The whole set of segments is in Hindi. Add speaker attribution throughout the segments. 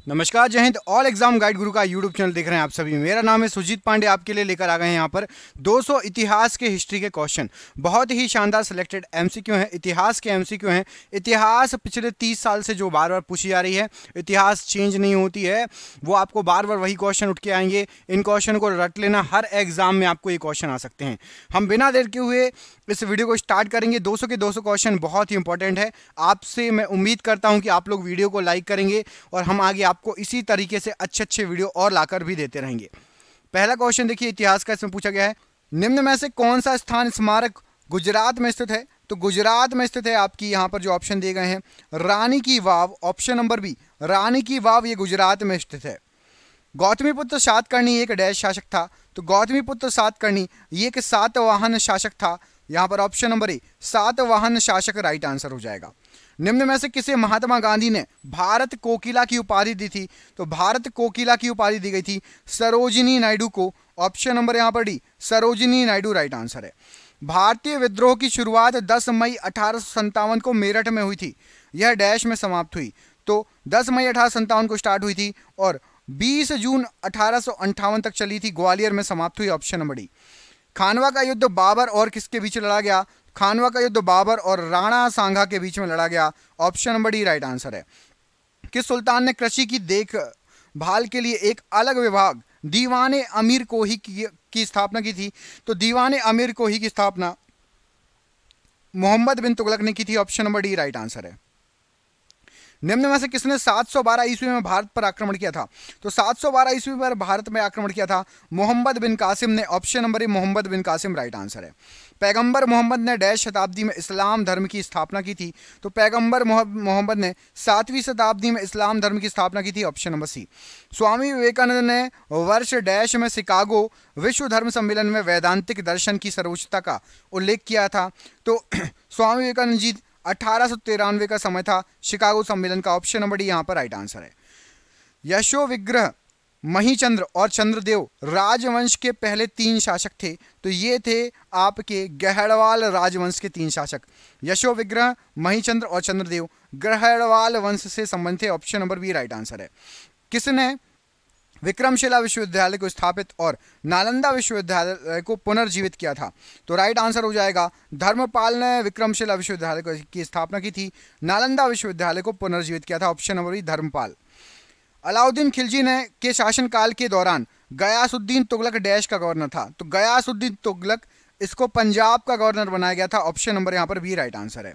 Speaker 1: नमस्कार, जय हिंद। ऑल एग्जाम गाइड गुरु का यूट्यूब चैनल देख रहे हैं आप सभी। मेरा नाम है सुजीत पांडे। आपके लिए लेकर आ गए हैं यहाँ पर 200 इतिहास के हिस्ट्री के क्वेश्चन। बहुत ही शानदार सिलेक्टेड एमसीक्यू हैं, इतिहास के एमसीक्यू हैं। इतिहास पिछले 30 साल से जो बार बार पूछी जा रही है, इतिहास चेंज नहीं होती है, वो आपको बार बार वही क्वेश्चन उठ के आएंगे। इन क्वेश्चन को रट लेना, हर एग्जाम में आपको ये क्वेश्चन आ सकते हैं। हम बिना देर के हुए इस वीडियो को स्टार्ट करेंगे। 200 के 200 क्वेश्चन बहुत ही इंपॉर्टेंट है। आपसे मैं उम्मीद करता हूं कि आप लोग वीडियो को लाइक करेंगे और हम आगे आपको इसी तरीके से अच्छे अच्छे वीडियो और लाकर भी देते रहेंगे। पहला क्वेश्चन देखिए, इतिहास का। इसमें पूछा गया है, निम्न में से कौन सा स्थान स्मारक गुजरात में स्थित है? तो गुजरात में स्थित है आपकी, यहां पर जो ऑप्शन दिए गए हैं, रानी की वाव, ऑप्शन नंबर बी, रानी की वाव, ये गुजरात में स्थित है। गौतमीपुत्र सातकर्णी एक डैश शासक था? तो गौतमीपुत्र सातकर्णी ये एक सातवाहन शासक था। यहां पर ऑप्शन नंबर ए, सातवाहन शासक राइट आंसर हो जाएगा। निम्न में से किसे महात्मा गांधी ने भारत कोकिला की उपाधि दी थी? तो भारत कोकिला की उपाधि दी गई थी सरोजिनी नायडू को। ऑप्शन नंबर यहां पर D, Sarojini Naidu right answer है। भारतीय विद्रोह की शुरुआत 10 मई 1857 को मेरठ में हुई थी। यह डैश में समाप्त हुई। तो 10 मई 1857 को स्टार्ट हुई थी और 20 जून 1858 तक चली थी, ग्वालियर में समाप्त हुई। Option number D. खानवा का युद्ध बाबर और किसके बीच लड़ा गया? खानवा का युद्ध बाबर और राणा सांगा के बीच में लड़ा गया। Option number D right answer है। किस सुल्तान ने कृषि की देखभाल के लिए एक अलग विभाग दीवाने अमीर कोही की स्थापना की थी? तो दीवाने अमीर कोही की स्थापना मोहम्मद बिन तुगलक ने की थी। Option number D right answer है। निम्न में से किसने 712 ईस्वी में भारत पर आक्रमण किया था? तो 712 ईस्वी पर भारत में आक्रमण किया था मोहम्मद बिन कासिम ने। Option number A, Muhammad bin Qasim right answer है। पैगंबर मोहम्मद ने डैश शताब्दी में इस्लाम धर्म की स्थापना की थी? तो पैगंबर मोहम्मद ने 7वीं शताब्दी में इस्लाम धर्म की स्थापना की थी। Option number C. Swami Vivekananda ने वर्ष डैश में शिकागो विश्व धर्म सम्मेलन में वैदांतिक दर्शन की सर्वोच्चता का उल्लेख किया था? तो स्वामी विवेकानंद जी 1893 का समय था शिकागो सम्मेलन का। ऑप्शन नंबर डी यहां पर राइट आंसर है। यशो विग्रह, महीचंद्र और चंद्रदेव राजवंश के पहले 3 शासक थे? तो ये थे आपके गहड़वाल राजवंश के 3 शासक। यशो विग्रह, महीचंद्र और चंद्रदेव गहड़वाल वंश से संबंधित थे। Option number B right answer है। किसने विक्रमशिला विश्वविद्यालय को स्थापित और नालंदा विश्वविद्यालय को पुनर्जीवित किया था? तो राइट आंसर हो जाएगा, धर्मपाल ने विक्रमशिला विश्वविद्यालय की स्थापना की थी, नालंदा विश्वविद्यालय को पुनर्जीवित किया था। Option number B Dharmapala. Alauddin Khilji ने के शासनकाल के दौरान गयासुद्दीन तुगलक डैश का गवर्नर था? तो गयासुद्दीन तुगलक, इसको पंजाब का गवर्नर बनाया गया था। ऑप्शन नंबर यहां पर बी राइट आंसर है।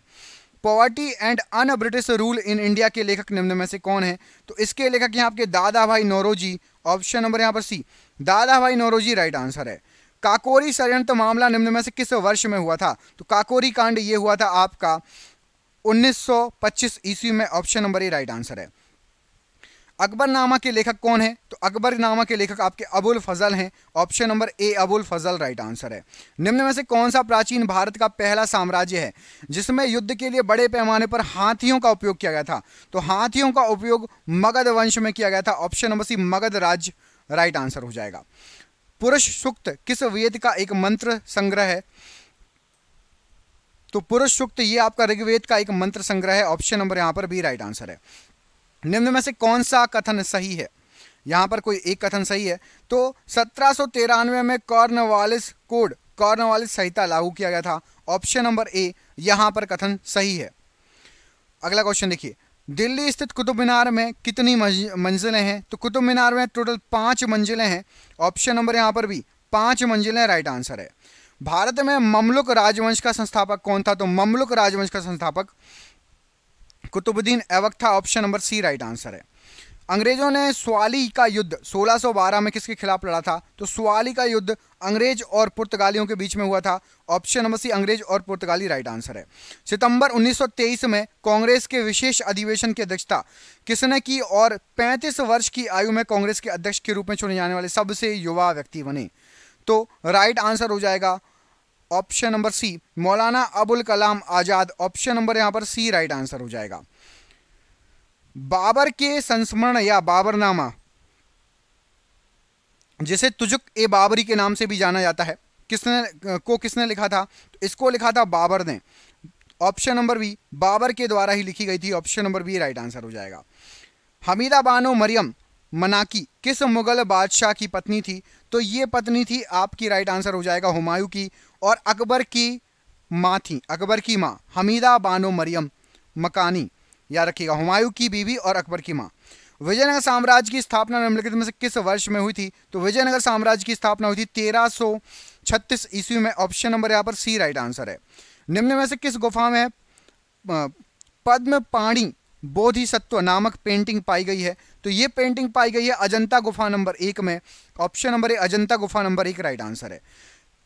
Speaker 1: Poverty and un British rule in India के लेखक निम्न में से कौन है? तो इसके लेखक यहाँ आपके दादा भाई नौरोजी। ऑप्शन नंबर यहाँ पर सी, दादा भाई नौरोजी राइट आंसर है। काकोरी षड्यंत्र मामला निम्न में से किस वर्ष में हुआ था? तो काकोरी कांड ये हुआ था आपका 1925 ईस्वी में। ऑप्शन नंबर ए राइट आंसर है। अकबरनामा के लेखक कौन है? तो अकबरनामा के लेखक आपके अबुल फजल हैं। Option number A Abul Fazal right answer है। निम्न में से कौन सा प्राचीन भारत का पहला साम्राज्य है जिसमें युद्ध के लिए बड़े पैमाने पर हाथियों का उपयोग किया गया था? तो हाथियों का उपयोग मगध वंश में किया गया था। ऑप्शन नंबर सी, मगध राज्य राइट आंसर हो जाएगा। पुरुष सूक्त किस वेद का एक मंत्र संग्रह है? तो पुरुष सूक्त ये आपका ऋग्वेद का एक मंत्र संग्रह है। ऑप्शन नंबर यहां पर बी राइट आंसर है। निम्न में से कौन सा कथन सही है? यहां पर कोई एक कथन सही है। तो 1793 में कॉर्नवालिस कोड, कॉर्नवालिस संहिता लागू किया गया था। ऑप्शन नंबर ए यहां पर कथन सही है। अगला क्वेश्चन देखिए, दिल्ली स्थित कुतुब मीनार में कितनी मंजिलें हैं? तो कुतुब मीनार में टोटल 5 मंजिलें हैं। ऑप्शन नंबर यहां पर भी 5 मंजिलें राइट आंसर है। भारत में ममलुक राजवंश का संस्थापक कौन था? तो ममलुक राजवंश का संस्थापक कुतुबुद्दीन ऐबक था। Option number C right answer है। अंग्रेजों ने स्वाली का युद्ध 1612 में किसके खिलाफ लड़ा था? तो स्वाली का युद्ध अंग्रेज और पुर्तगालियों के बीच में हुआ था। ऑप्शन नंबर सी, अंग्रेज और पुर्तगाली राइट आंसर है। सितंबर 1923 में कांग्रेस के विशेष अधिवेशन की अध्यक्षता किसने की और 35 वर्ष की आयु में कांग्रेस के अध्यक्ष के रूप में चुने जाने वाले सबसे युवा व्यक्ति बने? तो राइट आंसर हो जाएगा ऑप्शन नंबर सी, मौलाना अबुल कलाम आजाद। ऑप्शन नंबर यहां पर सी राइट आंसर हो जाएगा। बाबर के संस्मरण या बाबरनामा, जिसे तुजुक ए बाबरी के नाम से भी जाना जाता है, किसने लिखा था? तो इसको लिखा था बाबर ने। ऑप्शन नंबर बी, बाबर के द्वारा ही लिखी गई थी। Option number B right answer हो जाएगा। हमीदा बानो मरियम मनाकी किस मुगल बादशाह की पत्नी थी? तो ये पत्नी थी आपकी, राइट आंसर हो जाएगा हुमायूं की, और अकबर की माँ थी, अकबर की माँ हमीदा बानो मरियम मकानी, याद रखिएगा, हुमायूं की बीवी और अकबर की माँ। विजयनगर साम्राज्य की स्थापना निम्नलिखित में से किस वर्ष में हुई थी? तो विजयनगर साम्राज्य की स्थापना हुई थी 1336 ईस्वी में, ऑप्शन नंबर यहाँ पर सी राइट आंसर है। निम्न में से किस गुफा में पद्म पाणी बोधिसत्व नामक पेंटिंग पाई गई है? तो ये पेंटिंग पाई गई है अजंता गुफा नंबर 1 में, ऑप्शन नंबर ए अजंता गुफा नंबर 1 राइट आंसर है।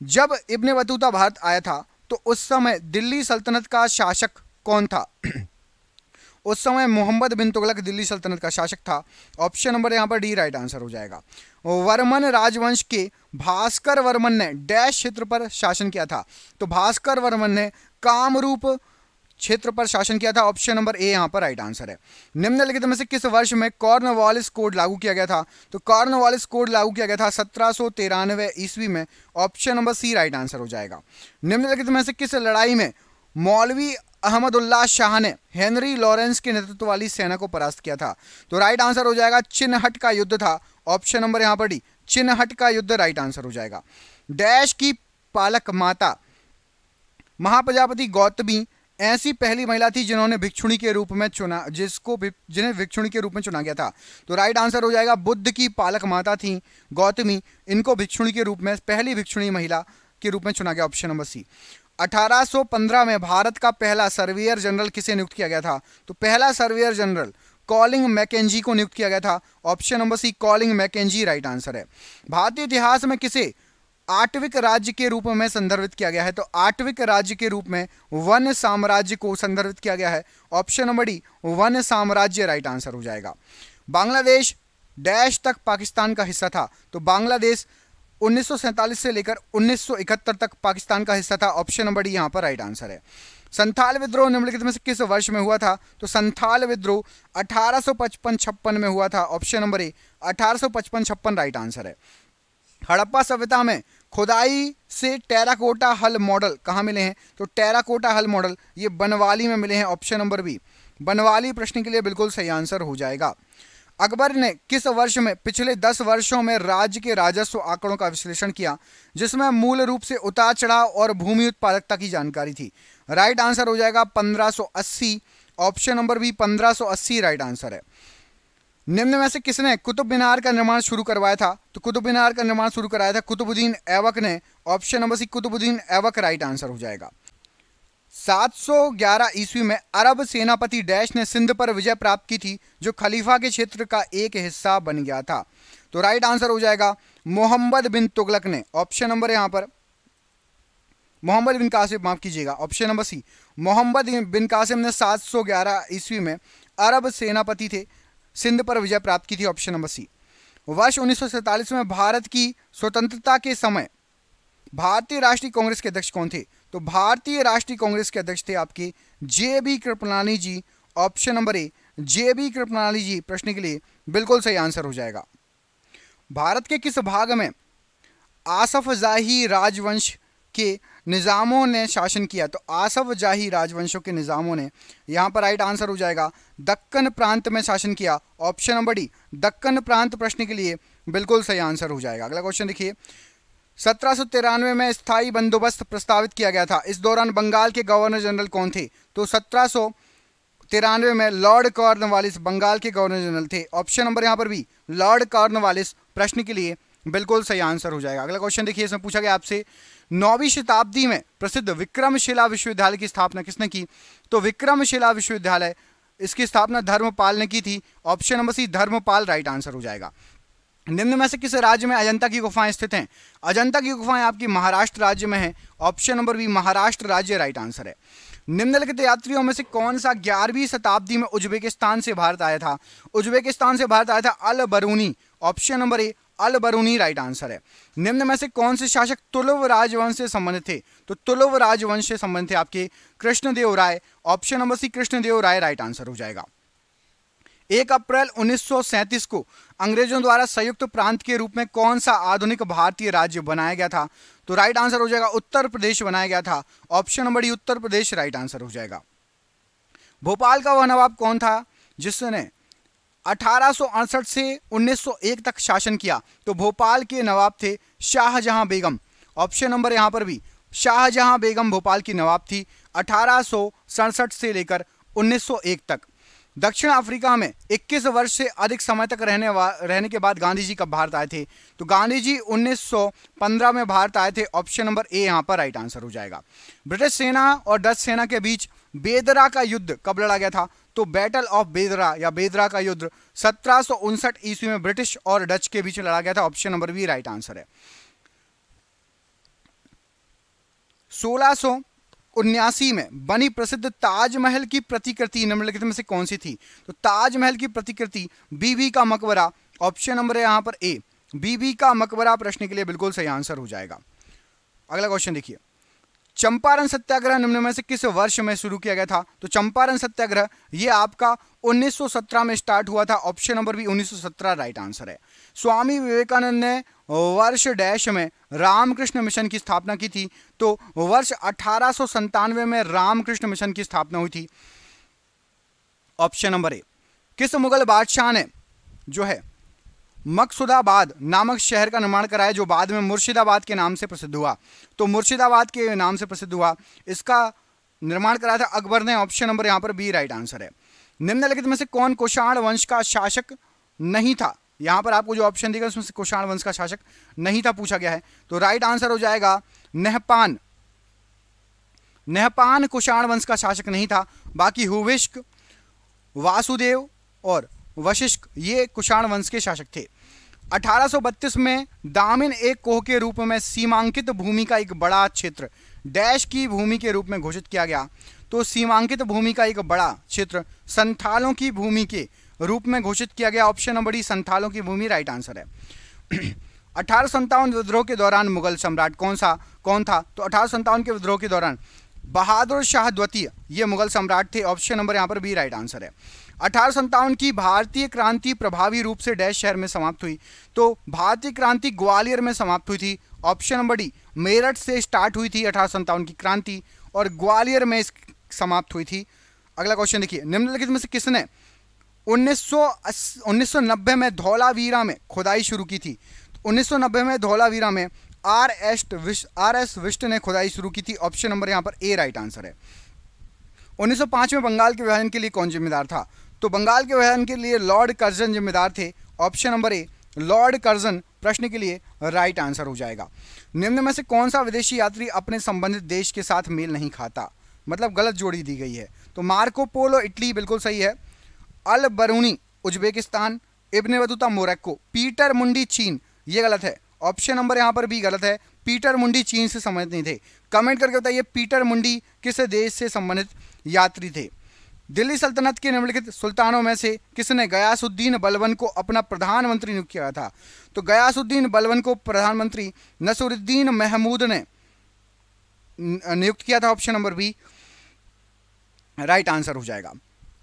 Speaker 1: जब इब्ने बतूता भारत आया था तो उस समय दिल्ली सल्तनत का शासक कौन था? उस समय मोहम्मद बिन तुगलक दिल्ली सल्तनत का शासक था, ऑप्शन नंबर यहाँ पर डी राइट आंसर हो जाएगा। वर्मन राजवंश के भास्कर वर्मन ने डैश क्षेत्र पर शासन किया था? तो भास्कर वर्मन ने कामरूप क्षेत्र पर शासन किया था, ऑप्शन नंबर ए यहाँ पर राइट आंसर है। निम्नलिखित में से किस वर्ष में कॉर्नवालिस कोड लागू किया गया था? तो कॉर्नवालिस कोड लागू किया गया था 1793 ईस्वी में, option number C right answer हो जाएगा। निम्नलिखित में से किस लड़ाई में मौलवी अहमदुल्लाह शाह ने हेनरी लॉरेंस के नेतृत्व वाली सेना को परास्त किया था? तो राइट आंसर हो जाएगा चिन्हट का युद्ध था, ऑप्शन नंबर यहाँ पर डी चिन्हट का युद्ध राइट आंसर हो जाएगा। डैश की पालक माता महाप्रजापति गौतमी ऐसी पहली महिला थी जिन्होंने भिक्षुणी के रूप में चुना, जिन्हें भिक्षुणी के रूप में चुना गया था? तो राइट आंसर हो जाएगा बुद्ध की पालक माता थी गौतमी, इनको भिक्षुणी के रूप में पहली भिक्षुणी महिला के रूप में चुना गया, ऑप्शन नंबर सी। 1815 में भारत का पहला सर्वेयर जनरल किसे नियुक्त किया गया था? तो पहला सर्वेयर जनरल कॉलिंग मैकेंजी को नियुक्त किया गया था, option number C Colin Mackenzie right answer है। भारतीय इतिहास में किसे आठविक राज्य के रूप में संदर्भित किया गया है? तो आठविक राज्य के रूप में वन साम्राज्य को संदर्भित किया गया है, ऑप्शन नंबर डी वन साम्राज्य राइट आंसर हो जाएगा। बांग्लादेश डैश तक पाकिस्तान का हिस्सा था? तो बांग्लादेश 1947 से लेकर 1971 तक पाकिस्तान का हिस्सा था, ऑप्शन नंबर डी यहाँ पर राइट आंसर है। संथाल विद्रोह निम्नलिखित में से किस वर्ष में हुआ था? तो संथाल विद्रोह 1855-56 में हुआ था, ऑप्शन नंबर ए 1855-56 राइट आंसर है। हड़प्पा सभ्यता में खुदाई से टेराकोटा हल मॉडल कहाँ मिले हैं? तो टेराकोटा हल मॉडल ये बनवाली में मिले हैं, ऑप्शन नंबर बी बनवाली प्रश्न के लिए बिल्कुल सही आंसर हो जाएगा। अकबर ने किस वर्ष में पिछले 10 वर्षों में राज्य के राजस्व आंकड़ों का विश्लेषण किया जिसमें मूल रूप से उतार चढ़ाव और भूमि उत्पादकता की जानकारी थी? राइट आंसर हो जाएगा 1580, option number B 1580 right answer है। निम्न में से किसने कुतुब मीनार का निर्माण शुरू करवाया था? तो कुतुब मीनार का निर्माण शुरू कराया था कुतुबुद्दीन ऐबक ने, option number C Qutbuddin Aibak right answer हो जाएगा। 711 ईस्वी में अरब सेनापति डैश ने सिंध पर विजय प्राप्त की थी जो खलीफा के क्षेत्र का एक हिस्सा बन गया था? तो राइट आंसर हो जाएगा मोहम्मद बिन तुगलक ने, ऑप्शन नंबर यहाँ पर मोहम्मद बिन कासिम, माफ कीजिएगा, ऑप्शन नंबर सी मोहम्मद बिन कासिम ने 711 ईस्वी में अरब सेनापति थे, सिंध पर विजय प्राप्त की थी, ऑप्शन नंबर सी। वर्ष 1947 में भारत की स्वतंत्रता के समय भारतीय राष्ट्रीय कांग्रेस के अध्यक्ष कौन थे? तो भारतीय राष्ट्रीय कांग्रेस के अध्यक्ष थे आपके J B. Kripalani ji, option number A J B. Kripalani ji प्रश्न के लिए बिल्कुल सही आंसर हो जाएगा। भारत के किस भाग में आसफ जाही राजवंश के निज़ामों ने शासन किया? तो आसफ जाही राजवंशों के निज़ामों ने, यहाँ पर राइट आंसर हो जाएगा दक्कन प्रांत में शासन किया, ऑप्शन नंबर डी दक्कन प्रांत प्रश्न के लिए बिल्कुल सही आंसर हो जाएगा। अगला क्वेश्चन देखिए, 1793 में स्थायी बंदोबस्त प्रस्तावित किया गया था, इस दौरान बंगाल के गवर्नर जनरल कौन थे? तो 1793 में लॉर्ड कॉर्नवालिस बंगाल के गवर्नर जनरल थे, ऑप्शन नंबर यहाँ पर भी लॉर्ड कॉर्नवालिस प्रश्न के लिए बिल्कुल सही आंसर हो जाएगा। अगला क्वेश्चन देखिए, इसमें पूछा गया आपसे 9वीं शताब्दी में प्रसिद्ध विक्रमशिला विश्वविद्यालय की स्थापना किसने की? तो विक्रमशिला विश्वविद्यालय इसकी स्थापना धर्मपाल ने की थी, option number C Dharmapala right answer हो जाएगा। निम्न में से किस राज्य में अजंता की गुफाएं स्थित हैं? अजंता की गुफाएं आपकी महाराष्ट्र राज्य में हैं, ऑप्शन नंबर बी महाराष्ट्र राज्य राइट आंसर है। निम्नलिखित यात्रियों में से कौन सा 11वीं शताब्दी में उज्बेकिस्तान से भारत आया था? उज्बेकिस्तान से भारत आया था Al Biruni, option number A Al Biruni right answer है। निम्न में से कौन से शासक तुलुव राजवंश से संबंधित थे? तो तुलुव राजवंश से संबंधित थे आपके कृष्णदेव राय, ऑप्शन नंबर सी कृष्णदेव राय राइट आंसर हो जाएगा। 1 अप्रैल 1937 को अंग्रेजों द्वारा संयुक्त प्रांत के रूप में कौन सा आधुनिक भारतीय राज्य बनाया गया था? तो राइट आंसर हो जाएगा उत्तर प्रदेश बनाया गया था, option number D Uttar Pradesh right answer हो जाएगा। भोपाल का वह नवाब कौन था जिसने 1868 से 1901 तक शासन किया तो भोपाल के नवाब थे शाहजहां बेगम। ऑप्शन नंबर यहां पर भी शाहजहां बेगम भोपाल की नवाब थी 1867 से लेकर 1901 तक। दक्षिण अफ्रीका में 21 वर्ष से अधिक समय तक रहने के बाद गांधी जी कब भारत आए थे? तो गांधी जी 1915 में भारत आए थे। ऑप्शन नंबर ए यहां पर राइट आंसर हो जाएगा। ब्रिटिश सेना और डच सेना के बीच बेदरा का युद्ध कब लड़ा गया था? तो बैटल ऑफ बेदरा या बेदरा का युद्ध 1759 ईस्वी में ब्रिटिश और डच के बीच लड़ा गया था। Option number B right answer है। 1679 में बनी प्रसिद्ध ताजमहल की प्रतिकृति निम्नलिखित में से कौन सी थी? तो ताजमहल की प्रतिकृति बीबी का मकबरा। ऑप्शन नंबर है यहां पर ए, बीबी का मकबरा प्रश्न के लिए बिल्कुल सही आंसर हो जाएगा। अगला क्वेश्चन देखिए, चंपारण सत्याग्रह निम्न में से किस वर्ष में शुरू किया गया था? तो चंपारण सत्याग्रह ये आपका 1917 में स्टार्ट हुआ था। Option number B 1917 right answer है। स्वामी विवेकानंद ने वर्ष डैश में रामकृष्ण मिशन की स्थापना की थी? तो वर्ष 1897 में रामकृष्ण मिशन की स्थापना हुई थी। ऑप्शन नंबर ए। किस मुगल बादशाह ने जो है मकसूदाबाद नामक शहर का निर्माण कराया जो बाद में मुर्शिदाबाद के नाम से प्रसिद्ध हुआ? तो मुर्शिदाबाद के नाम से प्रसिद्ध हुआ, इसका निर्माण कराया था अकबर ने। ऑप्शन नंबर यहां पर बी राइट आंसर है। निम्नलिखित में से कौन कुषाण वंश का शासक नहीं था? यहां पर आपको जो ऑप्शन दिया उसमें से कुषाण वंश का शासक नहीं था पूछा गया है, तो राइट आंसर हो जाएगा नहपान। नहपान कुषाण वंश का शासक नहीं था। बाकी हुविष्क, वासुदेव और वशिष्ठ ये कुषाण वंश के शासक थे। 1832 में दामिन एक कोह के रूप में सीमांकित भूमि का एक बड़ा क्षेत्र डैश की भूमि के रूप में घोषित किया गया? तो सीमांकित भूमि का एक बड़ा क्षेत्र संथालों की भूमि के रूप में घोषित किया गया। ऑप्शन नंबर डी संथालों की भूमि राइट आंसर है। 1857 विद्रोह के दौरान मुगल सम्राट कौन था? तो 1857 के विद्रोह के दौरान बहादुर शाह द्वितीय ये मुगल सम्राट थे। ऑप्शन नंबर यहां पर बी राइट आंसर है। 1857 की भारतीय क्रांति प्रभावी रूप से डैश शहर में समाप्त हुई? तो भारतीय क्रांति ग्वालियर में समाप्त हुई थी। ऑप्शन नंबर डी मेरठ से स्टार्ट हुई थी 1857 की क्रांति और ग्वालियर में समाप्त हुई थी। अगला क्वेश्चन देखिए, निम्नलिखित में से किसने 1990 में धौलावीरा में खुदाई शुरू की थी? 1990 में धौलावीरा में आर एस विष्ट ने खुदाई शुरू की थी। ऑप्शन नंबर यहां पर ए राइट आंसर है। 1905 में बंगाल के विभाजन के लिए कौन जिम्मेदार था? तो बंगाल के विभाजन के लिए लॉर्ड कर्जन जिम्मेदार थे। ऑप्शन नंबर ए लॉर्ड कर्जन प्रश्न के लिए राइट आंसर हो जाएगा। निम्न में से कौन सा विदेशी यात्री अपने संबंधित देश के साथ मेल नहीं खाता? मतलब गलत जोड़ी दी गई है। तो मार्को पोलो इटली बिल्कुल सही है, अल बरूनी Uzbekistan, Ibn Battuta Morocco, Peter मुंडी चीन ये गलत है। ऑप्शन नंबर यहां पर भी गलत है, पीटर मुंडी चीन से संबंधित नहीं थे। कमेंट करके बताइए पीटर मुंडी किस देश से संबंधित यात्री थे। दिल्ली सल्तनत के निम्नलिखित सुल्तानों में से किसने गयासुद्दीन बलबन को अपना प्रधानमंत्री नियुक्त किया था? तो गयासुद्दीन बलबन को प्रधानमंत्री नसरुद्दीन महमूद ने नियुक्त किया था। Option number B right answer हो जाएगा।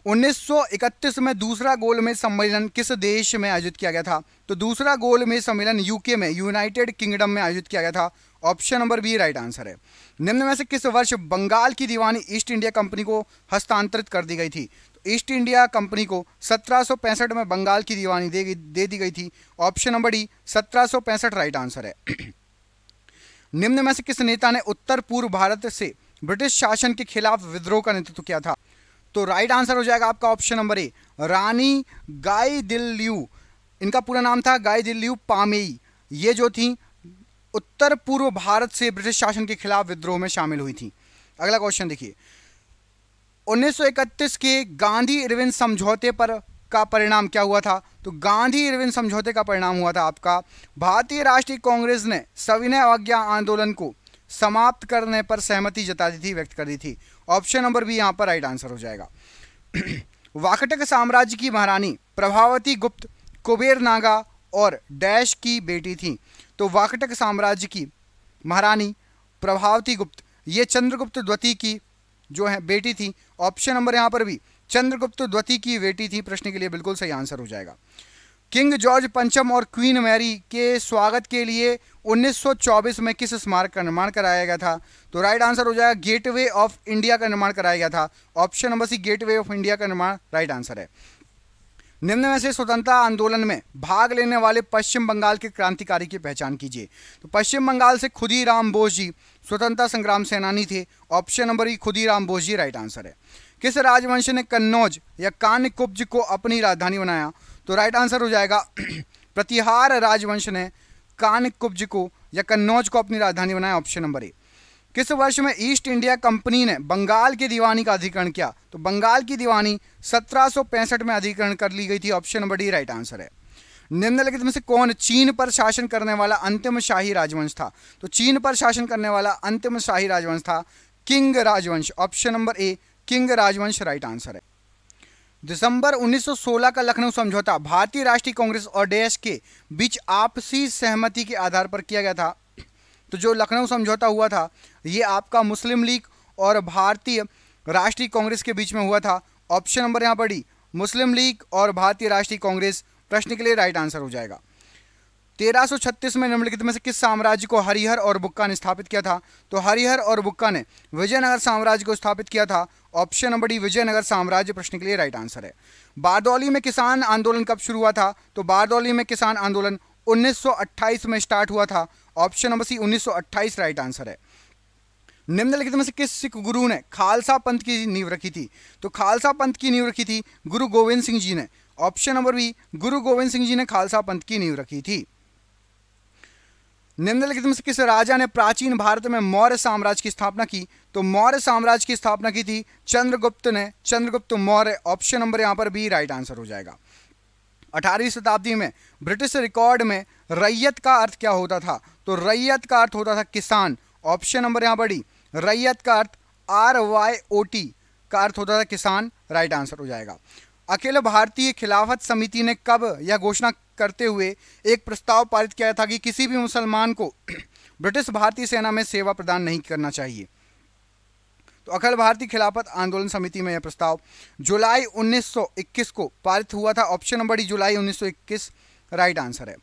Speaker 1: 1931 में दूसरा गोलमेज सम्मेलन किस देश में आयोजित किया गया था? तो दूसरा गोलमेज सम्मेलन यूके में यूनाइटेड किंगडम में आयोजित किया गया था। Option number B right answer है। निम्न में से किस वर्ष बंगाल की दीवानी ईस्ट इंडिया कंपनी को हस्तांतरित कर दी गई थी? तो ईस्ट इंडिया कंपनी को 1765 में बंगाल की दीवानी दे दी गई थी। Option number D 1765 right answer है। निम्न में से किस नेता ने उत्तर पूर्व भारत से ब्रिटिश शासन के खिलाफ विद्रोह का नेतृत्व किया था? तो राइट आंसर हो जाएगा आपका ऑप्शन नंबर ए रानी गाइदिल्यू। इनका पूरा नाम था गाइदिल्यू पामेई। ये जो थी उत्तर पूर्व भारत से ब्रिटिश शासन के खिलाफ विद्रोह में शामिल हुई थी। अगला क्वेश्चन देखिए, 1931 के गांधी इरविन समझौते पर का परिणाम क्या हुआ था? तो गांधी इरविन समझौते का परिणाम हुआ था आपका भारतीय राष्ट्रीय कांग्रेस ने सविनय अवज्ञा आंदोलन को समाप्त करने पर सहमति जता दी थी, व्यक्त कर दी थी। ऑप्शन नंबर बी यहां पर राइट आंसर हो जाएगा। वाकटक साम्राज्य की महारानी प्रभावती गुप्त कुबेर नागा और डैश की बेटी थी। तो वाकटक साम्राज्य की महारानी प्रभावती गुप्त ये चंद्रगुप्त द्वितीय की जो है बेटी थी। ऑप्शन नंबर यहां पर भी चंद्रगुप्त द्वितीय की बेटी थी प्रश्न के लिए बिल्कुल सही आंसर हो जाएगा। किंग जॉर्ज पंचम और क्वीन मैरी के स्वागत के लिए 1924 में किस स्मारक का निर्माण कराया गया था? तो राइट आंसर हो जाएगा गेटवे ऑफ इंडिया का निर्माण कराया गया था। Option number C Gateway of India का निर्माण राइट आंसर है। निम्न में से स्वतंत्रता आंदोलन में भाग लेने वाले पश्चिम बंगाल के क्रांतिकारी की पहचान कीजिए। तो पश्चिम बंगाल से खुदीराम बोस जी स्वतंत्रता संग्राम सेनानी थे। Option number E Khudiram Bose ji right answer है। किस राजवंश ने कन्नौज या कान्यकुब्ज को अपनी राजधानी बनाया? तो राइट आंसर हो जाएगा प्रतिहार राजवंश ने कान्यकुब्ज को या कन्नौज को अपनी राजधानी बनाया। ऑप्शन नंबर ए। किस वर्ष में ईस्ट इंडिया कंपनी ने बंगाल की दीवानी का अधिग्रहण किया? तो बंगाल की दीवानी 1765 में अधिग्रहण कर ली गई थी। Option number D right answer है। निम्नलिखित में से कौन चीन पर शासन करने वाला अंतिम शाही राजवंश था? तो चीन पर शासन करने वाला अंतिम शाही राजवंश था किंग राजवंश। ऑप्शन नंबर ए किंग राजवंश राइट आंसर है। दिसंबर 1916 का लखनऊ समझौता भारतीय राष्ट्रीय कांग्रेस और देश के बीच आपसी सहमति के आधार पर किया गया था। तो जो लखनऊ समझौता हुआ था ये आपका मुस्लिम लीग और भारतीय राष्ट्रीय कांग्रेस के बीच में हुआ था। ऑप्शन नंबर यहाँ पर डी मुस्लिम लीग और भारतीय राष्ट्रीय कांग्रेस प्रश्न के लिए राइट आंसर हो जाएगा। 1336 में निम्नलिखित में से किस साम्राज्य को हरिहर और बुक्का ने स्थापित किया था? तो हरिहर और बुक्का ने विजयनगर साम्राज्य को स्थापित किया था। ऑप्शन नंबर डी विजयनगर साम्राज्य प्रश्न के लिए राइट आंसर है। बारदौली में किसान आंदोलन कब शुरू हुआ था? तो बारदौली में किसान आंदोलन 1928 में स्टार्ट हुआ था। Option number C 1928 right answer है। निम्नलिखित में से किस सिख गुरु ने खालसा पंथ की नींव रखी थी? तो खालसा पंथ की नींव रखी थी गुरु गोविंद सिंह जी ने। ऑप्शन नंबर बी गुरु गोविंद सिंह जी ने खालसा पंथ की नींव रखी थी। निम्नलिखित में से किस राजा ने प्राचीन भारत में मौर्य साम्राज्य की स्थापना की? तो मौर्य साम्राज्य की स्थापना की थी चंद्रगुप्त ने, चंद्रगुप्त मौर्य। ऑप्शन नंबर यहां पर बी राइट आंसर हो जाएगा। 18वीं शताब्दी में ब्रिटिश रिकॉर्ड में रैयत का अर्थ क्या होता था? तो रैयत का अर्थ होता था किसान। ऑप्शन नंबर यहां पर डी रैयत का अर्थ RYOT का अर्थ होता था किसान राइट आंसर हो जाएगा। अखिल भारतीय खिलाफत समिति ने कब यह घोषणा करते हुए एक प्रस्ताव पारित किया था कि किसी भी मुसलमान को ब्रिटिश भारतीय सेना में सेवा प्रदान नहीं करना चाहिए? तो अखिल भारतीय खिलाफत आंदोलन समिति में यह प्रस्ताव जुलाई 1921 को पारित हुआ था। ऑप्शन नंबर डी जुलाई 1921 राइट आंसर है।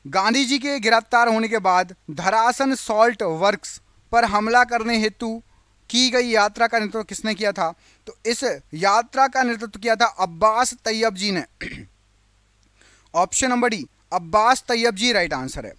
Speaker 1: गांधी जी के गिरफ्तार होने के बाद धरासन सॉल्ट वर्क्स पर हमला करने हेतु की गई यात्रा का नेतृत्व किसने किया था? तो इस यात्रा का नेतृत्व किया था अब्बास तैयब जी ने। Option number D Abbas Tyab ji right answer है।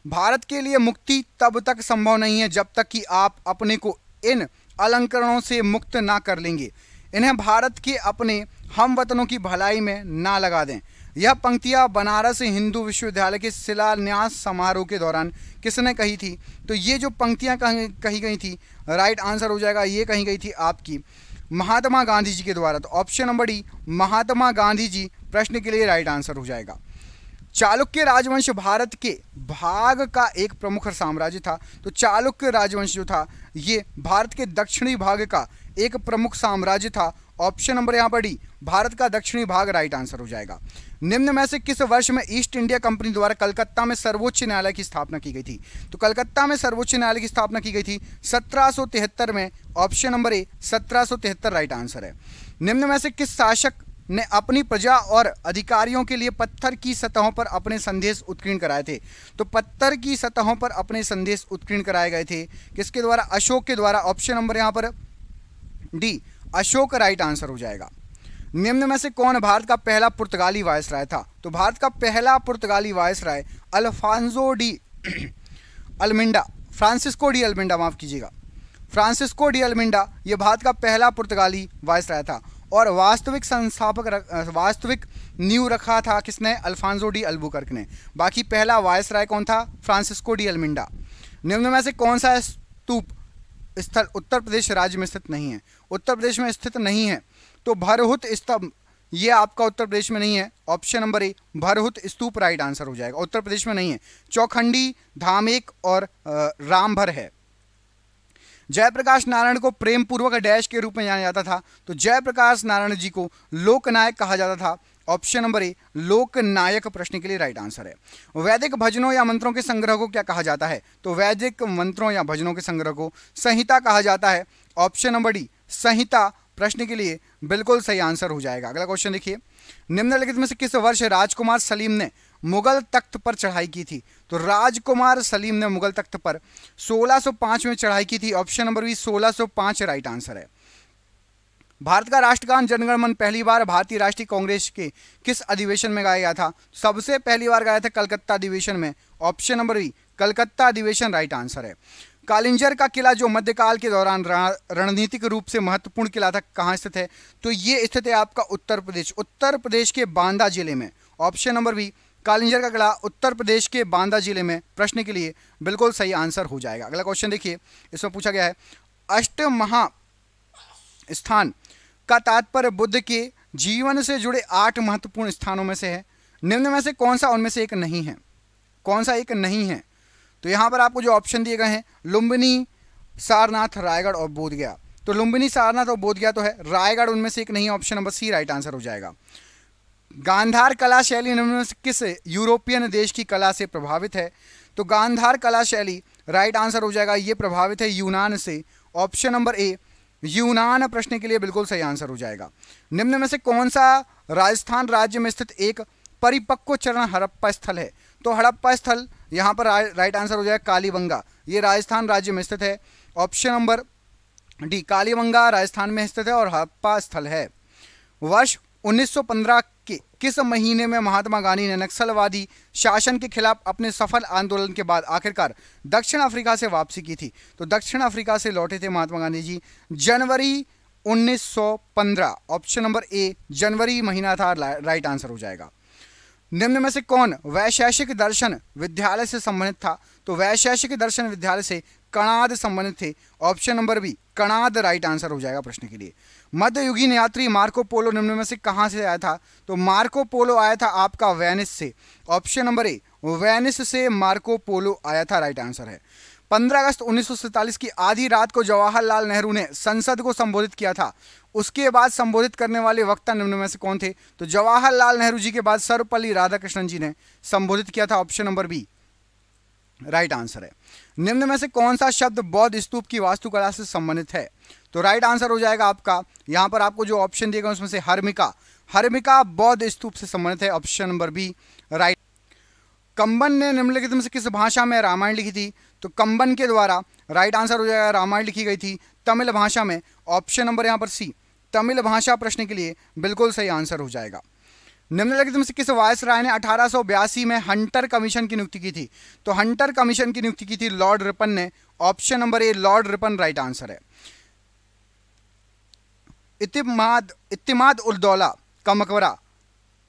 Speaker 1: भारत के लिए मुक्ति तब तक संभव नहीं है जब तक कि आप अपने को इन अलंकरणों से मुक्त ना कर लेंगे। इन्हें भारत के अपने हम वतनों की भलाई में ना लगा दें। यह पंक्तियां बनारस हिंदू विश्वविद्यालय के शिलान्यास समारोह के दौरान किसने कही थी? तो ये जो पंक्तियां कही गई थी राइट आंसर हो जाएगा, ये कही गई थी आपकी महात्मा गांधी जी के द्वारा। तो option number D Mahatma Gandhi ji प्रश्न के लिए राइट आंसर हो जाएगा। चालुक्य राजवंश भारत के भाग का एक प्रमुख साम्राज्य था। तो चालुक्य राजवंश जो था ये भारत के दक्षिणी भाग का एक प्रमुख साम्राज्य था। ऑप्शन नंबर यहाँ पर डी भारत का दक्षिणी भाग राइट आंसर हो जाएगा। निम्न में से किस वर्ष में ईस्ट इंडिया कंपनी द्वारा कलकत्ता में सर्वोच्च न्यायालय की स्थापना की गई थी? तो कलकत्ता में सर्वोच्च न्यायालय की स्थापना की गई थी 1773 में। ऑप्शन नंबर ए 1773 राइट आंसर है। निम्न में से किस शासक ने अपनी प्रजा और अधिकारियों के लिए पत्थर की सतहों पर अपने संदेश उत्कीर्ण कराए थे? तो पत्थर की सतहों पर अपने संदेश उत्कीर्ण कराए गए थे किसके द्वारा? अशोक के द्वारा। ऑप्शन नंबर यहाँ पर डी अशोक राइट आंसर हो जाएगा। निम्न में से कौन भारत का पहला पुर्तगाली वायसराय था? तो भारत का पहला पुर्तगाली viceroy Alfonso de Almeida, Francisco de Almeida, माफ कीजिएगा, फ्रांसिस्को डी अल्मिंडा ये भारत का पहला पुर्तगाली वायसराय था। और वास्तविक संस्थापक वास्तविक नींव रखा था किसने? अल्फांसो डी अल्बुकर्क ने। बाकी पहला वायसराय कौन था? Francisco de Almeida. निम्न में से कौन सा स्तूप स्थल उत्तर प्रदेश राज्य में स्थित नहीं है? उत्तर प्रदेश में स्थित नहीं है तो भरहुत स्तंभ ये आपका उत्तर प्रदेश में नहीं है। ऑप्शन नंबर ए भरहुत स्तूप राइट आंसर हो जाएगा, उत्तर प्रदेश में नहीं है। चौखंडी, धामेक और रामभर है। जयप्रकाश नारायण को प्रेम पूर्वक डैश के रूप में जाना जाता था। तो जयप्रकाश नारायण जी को लोकनायक कहा जाता था। ऑप्शन नंबर ए लोकनायक प्रश्न के लिए राइट आंसर है। वैदिक भजनों या मंत्रों के संग्रह को क्या कहा जाता है? तो वैदिक मंत्रों या भजनों के संग्रह को संहिता कहा जाता है। ऑप्शन नंबर डी संहिता प्रश्न के लिए बिल्कुल सही आंसर हो जाएगा। अगला क्वेश्चन देखिए, निम्नलिखित में से किस वर्ष राजकुमार सलीम ने मुगल तख्त पर चढ़ाई की थी? तो राजकुमार सलीम ने मुगल तख्त पर 1605 में चढ़ाई की थी। Option number B 1605 right answer है। भारत का राष्ट्रगान जनगण मन पहली बार भारतीय राष्ट्रीय कांग्रेस के किस अधिवेशन में गाया गया था? सबसे पहली बार गाया था कलकत्ता अधिवेशन में, ऑप्शन नंबर बी कलकत्ता अधिवेशन राइट आंसर है। कालिंजर का किला जो मध्यकाल के दौरान रणनीतिक रूप से महत्वपूर्ण किला था, कहाँ स्थित है? तो ये स्थित है आपका उत्तर प्रदेश के बांदा जिले में, ऑप्शन नंबर बी कालिंजर का किला उत्तर प्रदेश के बांदा जिले में प्रश्न के लिए बिल्कुल सही आंसर हो जाएगा। अगला क्वेश्चन देखिए, इसमें पूछा गया है अष्टमहा स्थान का तात्पर्य बुद्ध के जीवन से जुड़े 8 महत्वपूर्ण स्थानों में से है। निम्न में से कौन सा उनमें से एक नहीं है? कौन सा एक नहीं है? तो यहाँ पर आपको जो ऑप्शन दिए गए हैं लुम्बिनी, सारनाथ, रायगढ़ और बोधगया। तो लुम्बिनी, सारनाथ और बोधगया तो है, रायगढ़ उनमें से एक नहीं है, option number C right answer हो जाएगा। गांधार कला शैली निम्न में से किस यूरोपियन देश की कला से प्रभावित है? तो गांधार कला शैली राइट आंसर हो जाएगा, ये प्रभावित है यूनान से, ऑप्शन नंबर ए यूनान प्रश्न के लिए बिल्कुल सही आंसर हो जाएगा। निम्न में से कौन सा राजस्थान राज्य में स्थित एक परिपक्व चरण हड़प्पा स्थल है? तो हड़प्पा स्थल यहाँ पर राइट आंसर हो जाएगा कालीबंगा, ये राजस्थान राज्य में स्थित है, option number D Kalibangan Rajasthan में स्थित है और हड़प्पा स्थल है। वर्ष 1915 के किस महीने में महात्मा गांधी ने नक्सलवादी शासन के खिलाफ अपने सफल आंदोलन के बाद आखिरकार दक्षिण अफ्रीका से वापसी की थी? तो दक्षिण अफ्रीका से लौटे थे महात्मा गांधी जी जनवरी 1915, ऑप्शन नंबर ए जनवरी महीना था, राइट आंसर हो जाएगा। निम्न में से कौन वैशेषिक दर्शन विद्यालय से संबंधित था? तो वैशेषिक दर्शन विद्यालय से कणाद संबंधित थे, option number B Kanad right answer हो जाएगा प्रश्न के लिए। मध्ययुगीन यात्री मार्को पोलो निम्न में से कहां से आया था? तो मार्को पोलो आया था आपका वेनिस से, ऑप्शन नंबर ए वेनिस से मार्को पोलो आया था, राइट आंसर है। 15 अगस्त 1947 की आधी रात को जवाहरलाल नेहरू ने संसद को संबोधित किया था, उसके बाद संबोधित करने वाले वक्ता निम्न में से कौन थे? तो जवाहरलाल नेहरू जी के बाद सर्वपल्ली राधाकृष्णन जी ने संबोधित किया था, option number B right answer है। निम्न में से कौन सा शब्द बौद्ध स्तूप की वास्तुकला से संबंधित है? तो राइट आंसर हो जाएगा आपका, यहां पर आपको जो ऑप्शन दिए गए उसमें से हर्मिका, हर्मिका बौद्ध स्तूप से संबंधित है, ऑप्शन नंबर बी राइट। कंबन ने निम्नलिखित में से किस भाषा में रामायण लिखी थी? तो कंबन के द्वारा राइट आंसर हो जाएगा रामायण लिखी गई थी तमिल भाषा में, ऑप्शन नंबर यहां पर सी तमिल भाषा प्रश्न के लिए बिल्कुल सही आंसर हो जाएगा। निम्नलिखित में से किस वायसराय ने 1882 में हंटर कमीशन की नियुक्ति की थी? तो हंटर कमीशन की नियुक्ति की थी लॉर्ड रिपन ने, ऑप्शन नंबर ए लॉर्ड रिपन राइट आंसर है। इत्तिमाद उल दौला का मकबरा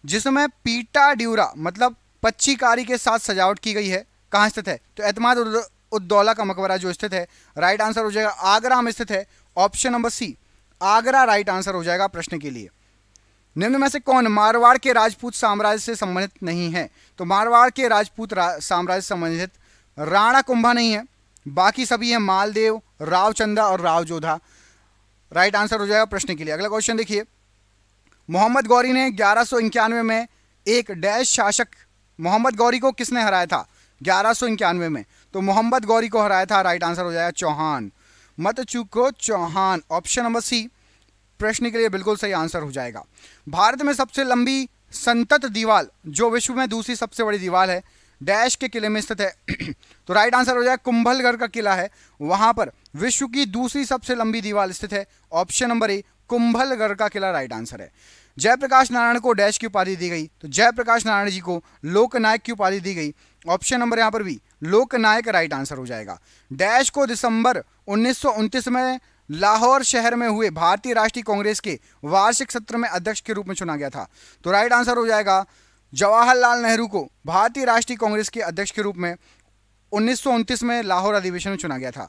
Speaker 1: जिसमें पीटा ड्यूरा मतलब पच्चीकारी के साथ सजावट की गई है, कहाँ स्थित है? तो इत्तिमाद उल दौला का मकबरा जो स्थित है राइट आंसर हो जाएगा आगरा में स्थित है, option number C Agra right answer हो जाएगा प्रश्न के लिए। निम्न में से कौन मारवाड़ के राजपूत साम्राज्य से संबंधित नहीं है? तो मारवाड़ के राजपूत साम्राज्य से संबंधित राणा कुंभा नहीं है, बाकी सभी हैं मालदेव, रावचंदा और रावजोधा, राइट आंसर हो जाएगा प्रश्न के लिए। अगला क्वेश्चन देखिए, मोहम्मद गौरी ने 1191 में एक डैश शासक मोहम्मद गौरी को किसने हराया था 1191 में? तो मोहम्मद गौरी को हराया था, राइट आंसर हो जाएगा चौहान, मत चूको चौहान, ऑप्शन नंबर सी प्रश्न के लिए बिल्कुल सही आंसर हो जाएगा। भारत में सबसे लंबी संतत दीवार जो विश्व में दूसरी सबसे बड़ी दीवार है डैश के किले में स्थित है तो राइट आंसर हो जाएगा कुंभलगढ़ का किला है, वहां पर विश्व की दूसरी सबसे लंबी दीवार स्थित है, ऑप्शन नंबर ए कुंभलगढ़ का किला राइट आंसर है। जयप्रकाश नारायण को डैश की उपाधि दी गई? तो जयप्रकाश नारायण जी को लोकनायक की उपाधि दी गई, ऑप्शन नंबर यहां पर भी लोकनायक राइट आंसर हो जाएगा। डैश को दिसंबर 1929 में लाहौर शहर में हुए भारतीय राष्ट्रीय कांग्रेस के वार्षिक सत्र में अध्यक्ष के रूप में चुना गया था? तो राइट आंसर हो जाएगा जवाहरलाल नेहरू को भारतीय राष्ट्रीय कांग्रेस के अध्यक्ष के रूप में 1929 में लाहौर अधिवेशन में चुना गया था।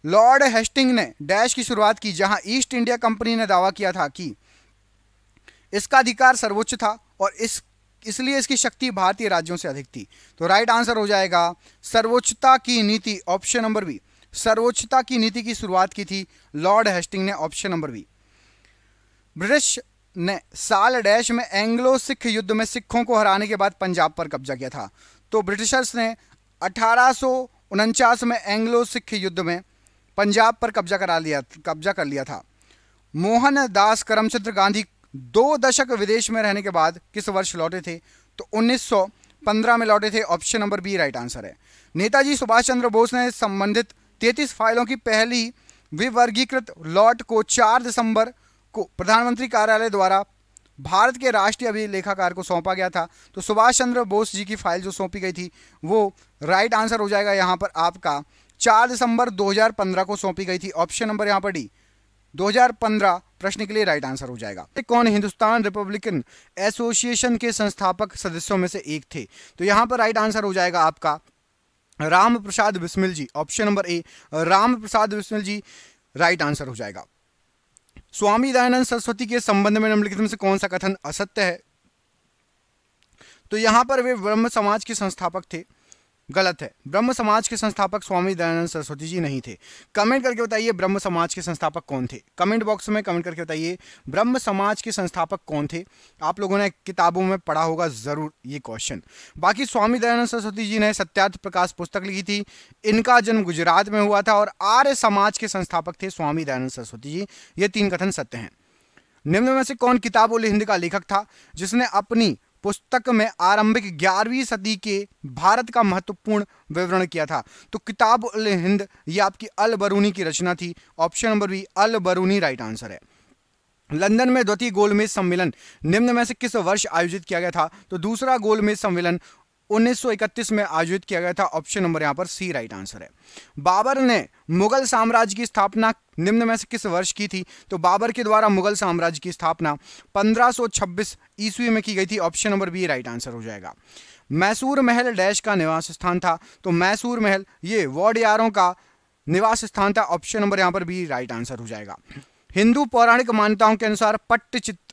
Speaker 1: लॉर्ड हेस्टिंग ने डैश की शुरुआत की जहां ईस्ट इंडिया कंपनी ने दावा किया था कि इसका अधिकार सर्वोच्च था और इसलिए इसकी शक्ति भारतीय राज्यों से अधिक थी। तो राइट आंसर हो जाएगा सर्वोच्चता की नीति, ऑप्शन नंबर बी सर्वोच्चता की नीति की शुरुआत की थी लॉर्ड हेस्टिंग ने, ऑप्शन नंबर बी। ब्रिटिश ने साल डैश में एंग्लो सिख युद्ध में सिखों को हराने के बाद पंजाब पर कब्जा किया था? तो ब्रिटिशर्स ने 1849 में एंग्लो सिख युद्ध में पंजाब पर कब्जा कर लिया था। मोहनदास करमचंद गांधी 2 दशक विदेश में रहने के बाद किस वर्ष लौटे थे? तो 1915 में लौटे थे, option number B right answer है। नेताजी सुभाष चंद्र बोस ने संबंधित 33 फाइलों की पहली विवर्गीकृत लॉट को 4 दिसंबर को प्रधानमंत्री कार्यालय द्वारा भारत के राष्ट्रीय अभिलेखाकार को सौंपा गया था? तो सुभाष चंद्र बोस जी की फाइल जो सौंपी गई थी वो राइट आंसर हो जाएगा यहाँ पर आपका 4 दिसंबर 2015 को सौंपी गई थी। ऑप्शन नंबर यहाँ पर डी 2015 प्रश्न के लिए राइट आंसर हो जाएगा। कौन हिंदुस्तान रिपब्लिकन एसोसिएशन के संस्थापक सदस्यों में से एक थे? तो यहाँ पर राइट आंसर हो जाएगा आपका Ram Prasad Bismil ji. Option number A Ram Prasad Bismil ji right answer हो जाएगा। स्वामी दयानंद सरस्वती के संबंध में निम्नलिखित में से कौन सा कथन असत्य है? तो यहां पर वे ब्रह्म समाज के संस्थापक थे। गलत है, ब्रह्म समाज के संस्थापक स्वामी दयानंद सरस्वती जी नहीं थे। कमेंट करके बताइए ब्रह्म समाज के संस्थापक कौन थे। कमेंट बॉक्स में कमेंट करके बताइए ब्रह्म समाज के संस्थापक कौन थे। आप लोगों ने किताबों में पढ़ा होगा जरूर ये क्वेश्चन। बाकी स्वामी दयानंद सरस्वती जी ने सत्यार्थ प्रकाश पुस्तक लिखी थी। इनका जन्म गुजरात में हुआ था और आर्य समाज के संस्थापक थे स्वामी दयानंद सरस्वती जी। ये 3 कथन सत्य हैं। निम्न में से कौन किताब उल हिंद का लेखक था जिसने अपनी पुस्तक में आरंभिक 11वीं सदी के भारत का महत्वपूर्ण विवरण किया था? तो किताब उल हिंद ये आपकी अल बरूनी की रचना थी। Option number B L Biruni right answer है। लंदन में द्वितीय गोलमेज सम्मेलन निम्न में से किस वर्ष आयोजित किया गया था? तो दूसरा गोलमेज सम्मेलन 1931 में आयोजित किया गया था। ऑप्शन नंबर यहां पर सी राइट आंसर है। बाबर ने मुगल साम्राज्य की स्थापना निम्न में से किस वर्ष की थी? तो बाबर के द्वारा मुगल साम्राज्य की स्थापना 1526 ईस्वी में की गई थी। Option number B right answer हो जाएगा। मैसूर महल डैश का निवास स्थान था? तो मैसूर महल ये वोडियारों का निवास स्थान था। ऑप्शन नंबर यहां पर बी राइट आंसर हो जाएगा। हिंदू पौराणिक मान्यताओं के अनुसार पट्टचित्र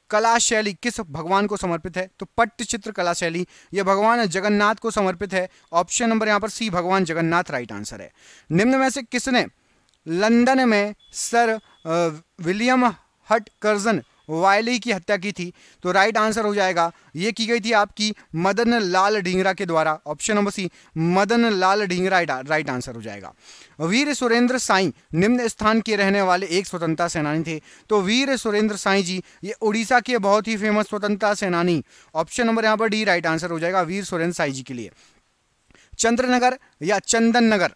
Speaker 1: कला शैली किस भगवान को समर्पित है? तो पट्टचित्र कला शैली यह भगवान जगन्नाथ को समर्पित है। ऑप्शन नंबर यहां पर सी भगवान जगन्नाथ राइट आंसर है। निम्न में से किसने लंदन में सर विलियम हटकर्जन वायली की हत्या की थी? तो राइट आंसर हो जाएगा ये की गई थी आपकी मदन लाल ढींगरा के द्वारा। ऑप्शन नंबर सी मदन लाल ढींगरा राइट आंसर हो जाएगा। वीर सुरेंद्र साईं निम्न स्थान के रहने वाले एक स्वतंत्रता सेनानी थे? तो वीर सुरेंद्र साईं जी ये उड़ीसा के बहुत ही फेमस स्वतंत्रता सेनानी। ऑप्शन नंबर यहाँ पर डी राइट आंसर हो जाएगा वीर सुरेंद्र साईं जी के लिए। चंद्रनगर या चंदन नगर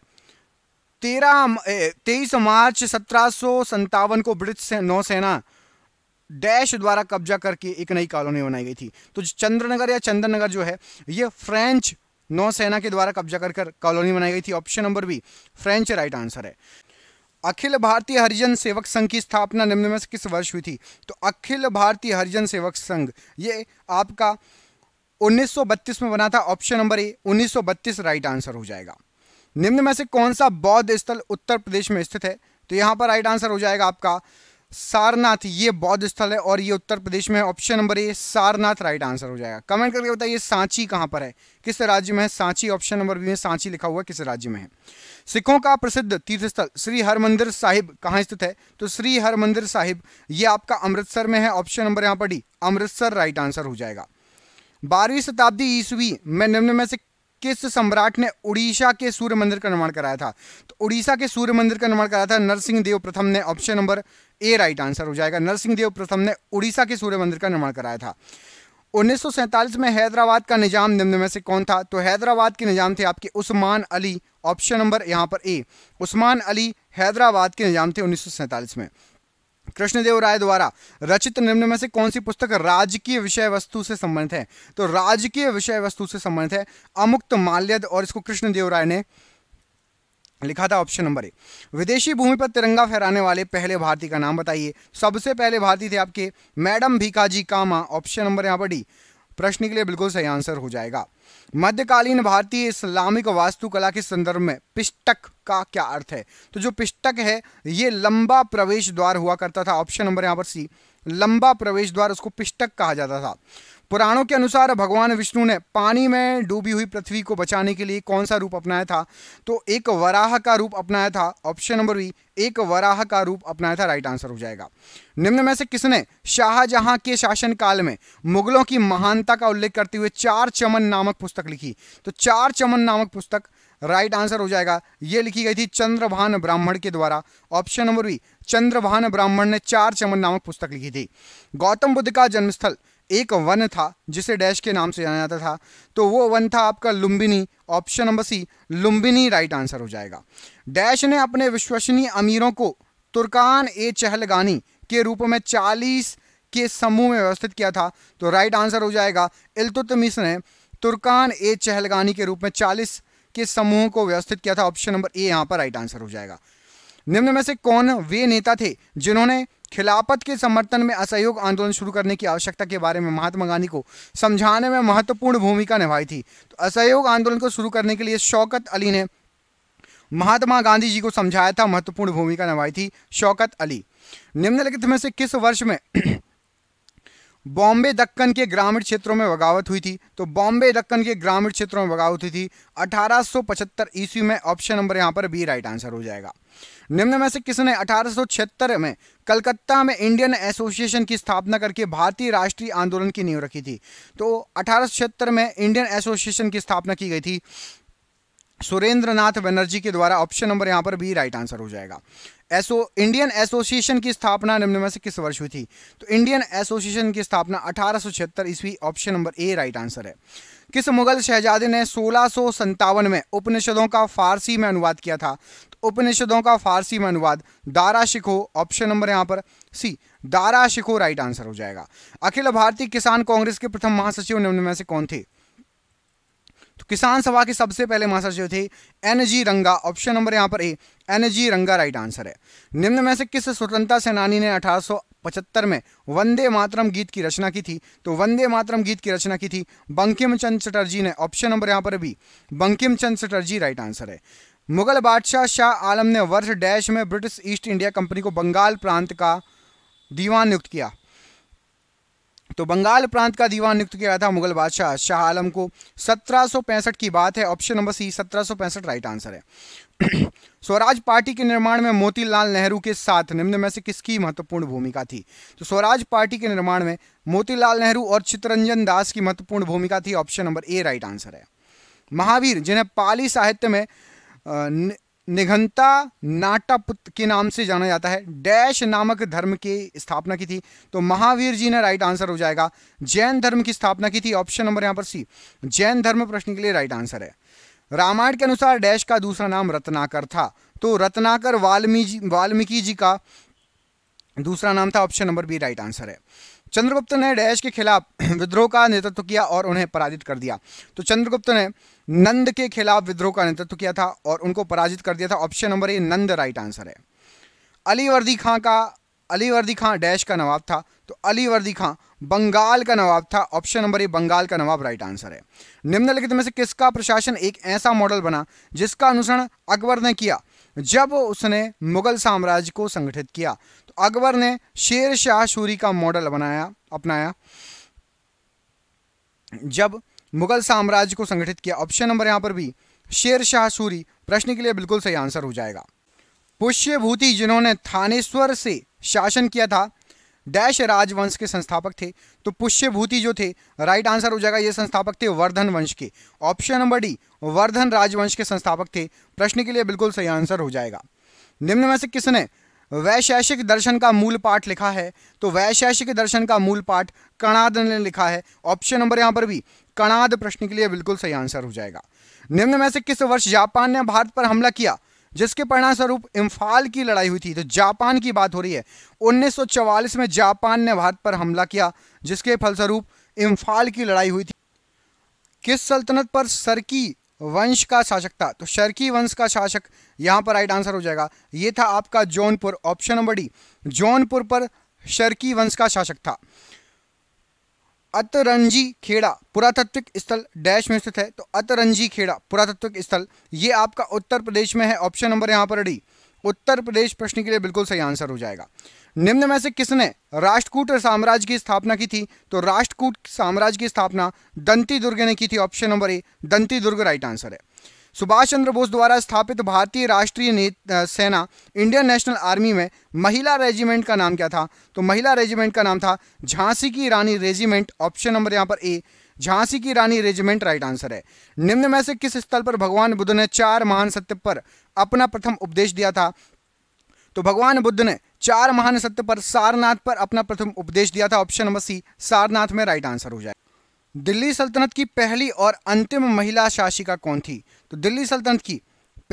Speaker 1: 23 मार्च 1757 को ब्रिटिश नौसेना डैश द्वारा कब्जा करके एक नई कॉलोनी बनाई गई थी। तो चंद्रनगर या चंदननगर जो है ये फ्रेंच नौसेना के द्वारा कब्जा कर कॉलोनी बनाई गई थी। Option number B French right answer है। अखिल भारतीय हरिजन सेवक संघ की स्थापना निम्न में से किस वर्ष हुई थी? तो अखिल भारतीय हरिजन सेवक संघ ये आपका 1932 में बना था। ऑप्शन नंबर ए 1932 राइट आंसर हो जाएगा। निम्न में से कौन सा बौद्ध स्थल उत्तर प्रदेश में स्थित है? तो यहां पर राइट आंसर हो जाएगा आपका सारनाथ। ये बौद्ध स्थल है और ये उत्तर प्रदेश में है। ऑप्शन नंबर ए सारनाथ राइट आंसर हो जाएगा। कमेंट करके बताइए सांची कहां पर है, किस राज्य में है सांची? ऑप्शन नंबर बी में सांची लिखा हुआ किस राज्य में है। सिखों का प्रसिद्ध तीर्थ स्थल श्री हरमंदिर साहिब कहां स्थित है? तो श्री हरमंदिर साहिब ये आपका अमृतसर में है। ऑप्शन नंबर यहां पर डी अमृतसर राइट आंसर हो जाएगा। 12वीं शताब्दी ईस्वी में निम्न में से किस सम्राट ने उड़ीसा के सूर्य मंदिर का निर्माण कराया था? तो उड़ीसा के सूर्य मंदिर का निर्माण कराया था नरसिंह देव प्रथम ने। ऑप्शन नंबर ए राइट आंसर हो जाएगा। नरसिंह देव प्रथम ने उड़ीसा के सूर्य मंदिर का निर्माण कराया था। 1947 में हैदराबाद का निजाम निम्न में से कौन था? तो हैदराबाद के निजाम थे आपके उस्मान अली। ऑप्शन नंबर यहां पर ए उस्मान अली हैदराबाद के निजाम थे 1947 में। कृष्णदेव राय द्वारा रचित निम्न में से कौन सी पुस्तक राजकीय विषय वस्तु से संबंधित है? तो राजकीय विषय वस्तु से संबंधित है अमुक्त माल्यद और इसको कृष्णदेव राय ने लिखा था। ऑप्शन नंबर ए। विदेशी भूमि पर तिरंगा फहराने वाले पहले भारतीय का नाम बताइए। सबसे पहले भारतीय थे आपके मैडम भीकाजी कामा। ऑप्शन नंबर यहां पर डी प्रश्न के लिए बिल्कुल सही आंसर हो जाएगा। मध्यकालीन भारतीय इस्लामिक वास्तुकला के संदर्भ में पिष्टक का क्या अर्थ है? तो जो पिष्टक है ये लंबा प्रवेश द्वार हुआ करता था। ऑप्शन नंबर यहां पर सी लंबा प्रवेश द्वार उसको पिष्टक कहा जाता था। पुराणों के अनुसार भगवान विष्णु ने पानी में डूबी हुई पृथ्वी को बचाने के लिए कौन सा रूप अपनाया था? तो एक वराह का रूप अपनाया था। ऑप्शन नंबर बी एक वराह का रूप अपनाया था राइट आंसर हो जाएगा। निम्न में से किसने शाहजहां के शासनकाल में मुगलों की महानता का उल्लेख करते हुए 4 चमन नामक पुस्तक लिखी? तो 4 चमन नामक पुस्तक राइट आंसर हो जाएगा। ये लिखी गई थी चंद्रभान ब्राह्मण के द्वारा। ऑप्शन नंबर बी चंद्रभान ब्राह्मण ने 4 चमन नामक पुस्तक लिखी थी। गौतम बुद्ध का जन्मस्थल एक वन था जिसे डैश के नाम से जाना जाता था। तो वो वन था आपका Lumbini. Option number C Lumbini right answer हो जाएगा। डैश ने अपने विश्वसनीय अमीरों को तुर्कान ए चहलगानी के रूप में 40 के समूह में व्यवस्थित किया था? तो राइट आंसर हो जाएगा इल्तुतमिश ने तुर्कान ए चहलगानी के रूप में 40 के समूह को व्यवस्थित किया था। ऑप्शन नंबर ए यहां पर राइट आंसर हो जाएगा। निम्न में से कौन वे नेता थे जिन्होंने खिलाफत के समर्थन में असहयोग आंदोलन शुरू करने की आवश्यकता के बारे में महात्मा गांधी को समझाने में महत्वपूर्ण भूमिका निभाई थी? तो असहयोग आंदोलन को शुरू करने के लिए शौकत अली ने महात्मा गांधी जी को समझाया था, महत्वपूर्ण भूमिका निभाई थी शौकत अली। निम्नलिखित में से किस वर्ष में बॉम्बे दक्कन के ग्रामीण क्षेत्रों में बगावत हुई थी? तो बॉम्बे दक्कन के ग्रामीण क्षेत्रों में बगावत हुई थी 1875 ईस्वी में। ऑप्शन नंबर यहां पर बी राइट आंसर हो जाएगा। निम्न में से किसने 1876 में कलकत्ता में इंडियन एसोसिएशन की स्थापना करके भारतीय राष्ट्रीय आंदोलन की नींव रखी थी? तो 1876 में इंडियन एसोसिएशन की स्थापना की गई थी सुरेंद्रनाथ बनर्जी के द्वारा। ऑप्शन नंबर यहां पर बी राइट आंसर हो जाएगा। इंडियन एसोसिएशन की स्थापना निम्न में से किस वर्ष हुई थी? तो इंडियन एसोसिएशन की स्थापना 1876 ईस्वी। ऑप्शन नंबर ए राइट आंसर है। किस मुगल शहजादे ने 1657 में उपनिषदों का फारसी में अनुवाद किया था? तो उपनिषदों का फारसी में अनुवाद दारा शिकोह। ऑप्शन नंबर यहां पर सी दारा शिकोह राइट आंसर हो जाएगा। अखिल भारतीय किसान कांग्रेस के प्रथम महासचिव निम्न में से कौन थे? तो किसान सभा के सबसे पहले महासचिव थे एन.जी. रंगा। ऑप्शन नंबर यहां पर ए एन.जी. रंगा राइट आंसर है। निम्न में से किस स्वतंत्रता सेनानी ने 1875 में वंदे मातरम गीत की रचना की थी? तो वंदे मातरम गीत की रचना की थी बंकिम चंद्र चटर्जी ने। ऑप्शन नंबर यहां पर B Bankim Chandra Chatterjee right answer है। मुगल बादशाह शाह आलम ने वर्ष डैश में ब्रिटिश ईस्ट इंडिया कंपनी को बंगाल प्रांत का दीवान नियुक्त किया? तो बंगाल प्रांत का दीवान नियुक्त किया था मुगल बादशाह शाह आलम को 1765 की बात है। Option number C 1765 right answer है। स्वराज पार्टी के निर्माण में मोतीलाल नेहरू के साथ निम्न में से किसकी महत्वपूर्ण भूमिका थी? तो स्वराज पार्टी के निर्माण में मोतीलाल नेहरू और चित्तरंजन दास की महत्वपूर्ण भूमिका थी। ऑप्शन नंबर ए राइट आंसर है। महावीर जिन्हें पाली साहित्य में निघंता नाटापुत के नाम से जाना जाता है, डैश नामक धर्म की स्थापना की थी? तो महावीर जी ने राइट आंसर हो जाएगा जैन धर्म की स्थापना की थी। ऑप्शन नंबर यहां पर सी जैन धर्म प्रश्न के लिए राइट आंसर है। रामायण के अनुसार डैश का दूसरा नाम रत्नाकर था? तो रत्नाकर वाल्मीकि जी का दूसरा नाम था। Option number B right answer है। चंद्रगुप्त ने डैश के खिलाफ विद्रोह का नेतृत्व किया और उन्हें पराजित कर दिया? तो चंद्रगुप्त ने नंद के खिलाफ विद्रोह का नेतृत्व किया था और उनको पराजित कर दिया था। ऑप्शन नंबर ए नंद राइट आंसर है। अलीवर्दी खां डैश का नवाब था? तो अलीवर्दी खां बंगाल का नवाब था। ऑप्शन नंबर ए बंगाल का नवाब राइट आंसर है। निम्नलिखित में से किसका प्रशासन एक ऐसा मॉडल बना जिसका अनुसरण अकबर ने किया जब उसने मुगल साम्राज्य को संगठित किया? तो अकबर ने शेर शाह सूरी का मॉडल अपनाया जब मुगल साम्राज्य को संगठित किया। ऑप्शन नंबर यहां पर भी शेर शाह सूरी प्रश्न के लिए बिल्कुल सही आंसर हो जाएगा। पुष्यभूति जिन्होंने थानेश्वर से शासन किया था डैश राजवंश के संस्थापक थे? तो पुष्यभूति जो थे राइट आंसर हो जाएगा, ये संस्थापक थे वर्धन वंश के। ऑप्शन नंबर डी वर्धन राजवंश के संस्थापक थे। प्रश्न के लिए बिल्कुल सही आंसर हो जाएगा। निम्न में से किसने वैशेषिक दर्शन का मूल पाठ लिखा है? तो वैशेषिक दर्शन का मूल पाठ कणाद ने लिखा है। ऑप्शन नंबर यहां पर भी कणाद प्रश्न के लिए बिल्कुल सही आंसर हो जाएगा। निम्न में से किस वर्ष जापान ने भारत पर हमला किया जिसके परिणामस्वरूप इम्फाल की लड़ाई हुई थी? तो जापान की बात हो रही है। 1944 में जापान ने भारत पर हमला किया जिसके फलस्वरूप इम्फाल की लड़ाई हुई थी। किस सल्तनत पर शर्की वंश का शासक था? तो शर्की वंश का शासक यहां पर राइट आंसर हो जाएगा, ये था आपका Jaunpur. Option number D Jaunpur पर शर्की वंश का शासक था। अतरंजी खेड़ा पुरातात्विक स्थल डैश में स्थित है? तो अतरंजी खेड़ा पुरातात्विक स्थल ये आपका उत्तर प्रदेश में है। ऑप्शन नंबर यहां पर डी उत्तर प्रदेश प्रश्न के लिए बिल्कुल सही आंसर हो जाएगा। निम्न में से किसने राष्ट्रकूट साम्राज्य की स्थापना की थी? तो राष्ट्रकूट साम्राज्य की स्थापना दंती दुर्ग ने की थी। ऑप्शन नंबर ए दंती दुर्ग राइट आंसर है। सुभाष चंद्र बोस द्वारा स्थापित भारतीय राष्ट्रीय सेना इंडियन नेशनल आर्मी में महिला रेजिमेंट का नाम क्या था? तो महिला रेजिमेंट का नाम था झांसी की रानी रेजिमेंट। ऑप्शन नंबर यहां पर ए झांसी की रानी रेजिमेंट राइट आंसर है। निम्न में से किस स्थल पर भगवान बुद्ध ने 4 महान सत्य पर अपना प्रथम उपदेश दिया था? तो भगवान बुद्ध ने 4 महान सत्य पर सारनाथ पर अपना प्रथम उपदेश दिया था। ऑप्शन नंबर सी सारनाथ में राइट आंसर हो जाए। दिल्ली सल्तनत की पहली और अंतिम महिला शासिका कौन थी? तो दिल्ली सल्तनत की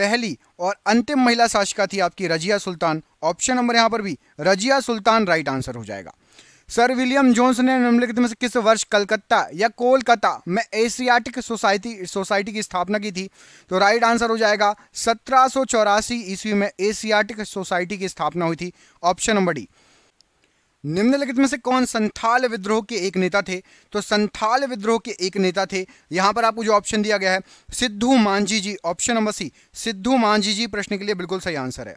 Speaker 1: पहली और अंतिम महिला शासिका थी आपकी रजिया सुल्तान। ऑप्शन नंबर यहाँ पर भी रजिया सुल्तान राइट आंसर हो जाएगा। सर विलियम जोन्स ने निम्नलिखित में से किस वर्ष कलकत्ता या कोलकाता में एशियाटिक सोसाइटी की स्थापना की थी? तो राइट आंसर हो जाएगा 1784 ईस्वी में एशियाटिक सोसाइटी की स्थापना हुई थी। Option number D. निम्नलिखित में से कौन संथाल विद्रोह के एक नेता थे? तो संथाल विद्रोह के एक नेता थे, यहां पर आपको जो ऑप्शन दिया गया है Sidhu Manjhi ji. Option number C Sidhu Manjhi ji प्रश्न के लिए बिल्कुल सही आंसर है।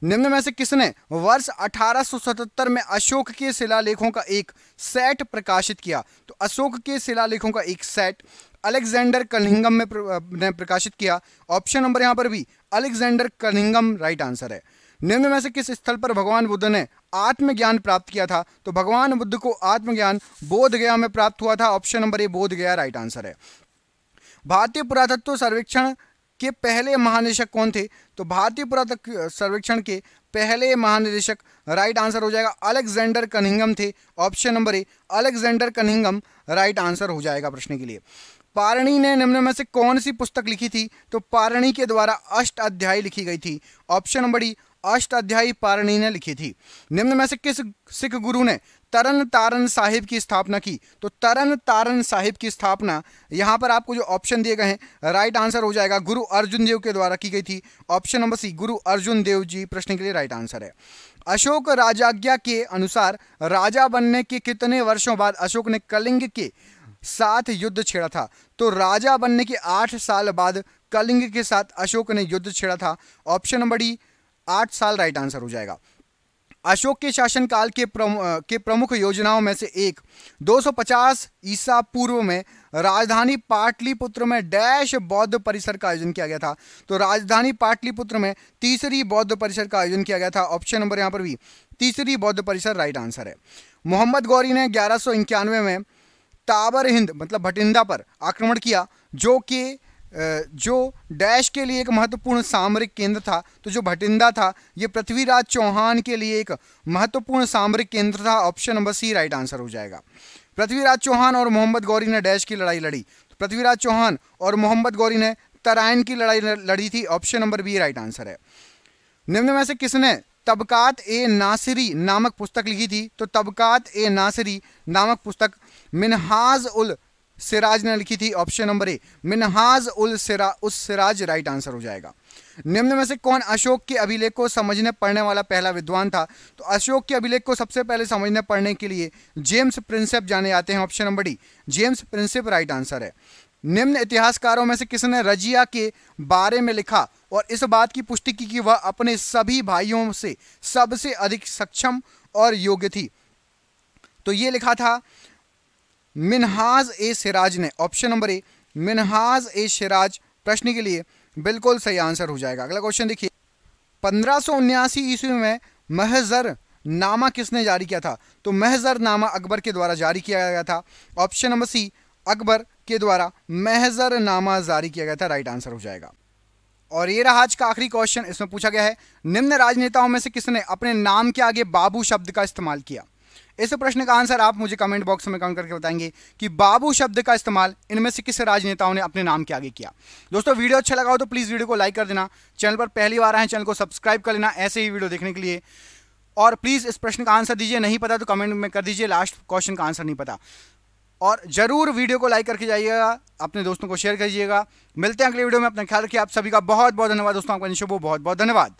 Speaker 1: निम्न में से किसने वर्ष 1877 में अशोक के शिलालेखों का एक सेट प्रकाशित किया? तो अशोक के शिलालेखों का एक सेट अलेक्जेंडर कनिंघम ने प्रकाशित किया। ऑप्शन नंबर यहां पर भी अलेक्जेंडर कनिंघम राइट आंसर है। निम्न में से किस स्थल पर भगवान बुद्ध ने आत्मज्ञान प्राप्त किया था? तो भगवान बुद्ध को आत्मज्ञान बोध गया में प्राप्त हुआ था। ऑप्शन नंबर ए बोध गया राइट आंसर है। भारतीय पुरातत्व सर्वेक्षण के पहले महानिदेशक कौन थे? तो भारतीय पुरातत्व सर्वेक्षण के पहले महानिदेशक राइट आंसर हो जाएगा अलेक्जेंडर कनिंघम थे। ऑप्शन नंबर ए अलेक्जेंडर कनिंघम राइट आंसर हो जाएगा प्रश्न के लिए। पारणी ने निम्न में से कौन सी पुस्तक लिखी थी? तो पारणी के द्वारा अष्ट अध्याय लिखी गई थी। ऑप्शन नंबर डी अष्ट अध्यायी पारणी ने लिखी थी। निम्न में से किस सिख गुरु ने तरन तारन साहिब की स्थापना की? तो तरन तारन साहिब की स्थापना यहां पर आपको जो ऑप्शन दिए गए हैं राइट आंसर हो जाएगा गुरु अर्जुन देव के द्वारा की गई थी। ऑप्शन नंबर सी गुरु अर्जुन देव जी प्रश्न के लिए राइट आंसर है। अशोक राजाज्ञा के अनुसार राजा बनने के कितने वर्षों बाद अशोक ने कलिंग के साथ युद्ध छेड़ा था? तो राजा बनने के 8 साल बाद कलिंग के साथ अशोक ने युद्ध छेड़ा था। ऑप्शन नंबर डी 8 साल राइट आंसर हो जाएगा। अशोक के शासनकाल के प्रमुख योजनाओं में से एक 250 ईसा पूर्व में राजधानी पाटलिपुत्र में डैश बौद्ध परिसर का आयोजन किया गया था। तो राजधानी पाटलिपुत्र में तीसरी बौद्ध परिसर का आयोजन किया गया था। ऑप्शन नंबर यहाँ पर भी तीसरी बौद्ध परिसर राइट आंसर है। मोहम्मद गौरी ने 1191 में ताबर हिंद मतलब भटिंडा पर आक्रमण किया जो डैश के लिए एक महत्वपूर्ण सामरिक केंद्र था। तो जो भटिंडा था ये पृथ्वीराज चौहान के लिए एक महत्वपूर्ण सामरिक केंद्र था। Option number C right answer हो जाएगा। पृथ्वीराज चौहान और मोहम्मद गौरी ने डैश की लड़ाई लड़ी? तो पृथ्वीराज चौहान और मोहम्मद गौरी ने तराइन की लड़ाई लड़ी थी। Option number B right answer है। निम्न में से किसने तबकात ए नासिरी नामक पुस्तक लिखी थी? तो तबकात ए नासिरी नामक पुस्तक मिनहाज उल सिराज ने लिखी थी। ऑप्शन नंबर ए मिनहाज उल सिराज राइट आंसर हो जाएगा। निम्न में से कौन अशोक के अभिलेख को समझने पढ़ने वाला पहला विद्वान था? तो अशोक के अभिलेख को सबसे पहले समझने पढ़ने के लिए जेम्स प्रिंसेप जाने जाते हैं। Option number D James Prinsep right answer है। निम्न इतिहासकारों में से किसने रजिया के बारे में लिखा और इस बात की पुष्टि की कि वह अपने सभी भाइयों से सबसे अधिक सक्षम और योग्य थी? तो ये लिखा था मिनहाज ए सिराज ने। ऑप्शन नंबर ए मिनहाज ए सिराज प्रश्न के लिए बिल्कुल सही आंसर हो जाएगा। अगला क्वेश्चन देखिए 1579 ईस्वी में महजर नामा किसने जारी किया था? तो महजर नामा अकबर के द्वारा जारी किया गया था। ऑप्शन नंबर सी अकबर के द्वारा महजर नामा जारी किया गया था राइट आंसर हो जाएगा। और ये रहा आज का आखिरी क्वेश्चन। इसमें पूछा गया है निम्न राजनेताओं में से किसने अपने नाम के आगे बाबू शब्द का इस्तेमाल किया? इस प्रश्न का आंसर आप मुझे कमेंट बॉक्स में कमेंट करके बताएंगे कि बाबू शब्द का इस्तेमाल इनमें से किस राजनेताओं ने अपने नाम के आगे किया। दोस्तों वीडियो अच्छा लगा हो तो प्लीज़ वीडियो को लाइक कर देना। चैनल पर पहली बार आए हैं चैनल को सब्सक्राइब कर लेना ऐसे ही वीडियो देखने के लिए। और प्लीज़ इस प्रश्न का आंसर दीजिए, नहीं पता तो कमेंट में कर दीजिए लास्ट क्वेश्चन का आंसर नहीं पता। और जरूर वीडियो को लाइक करके जाइएगा, अपने दोस्तों को शेयर कीजिएगा। मिलते हैं अगले वीडियो में, अपना ख्याल रखिए। आप सभी का बहुत बहुत धन्यवाद दोस्तों, आपका निशुभ बहुत बहुत धन्यवाद।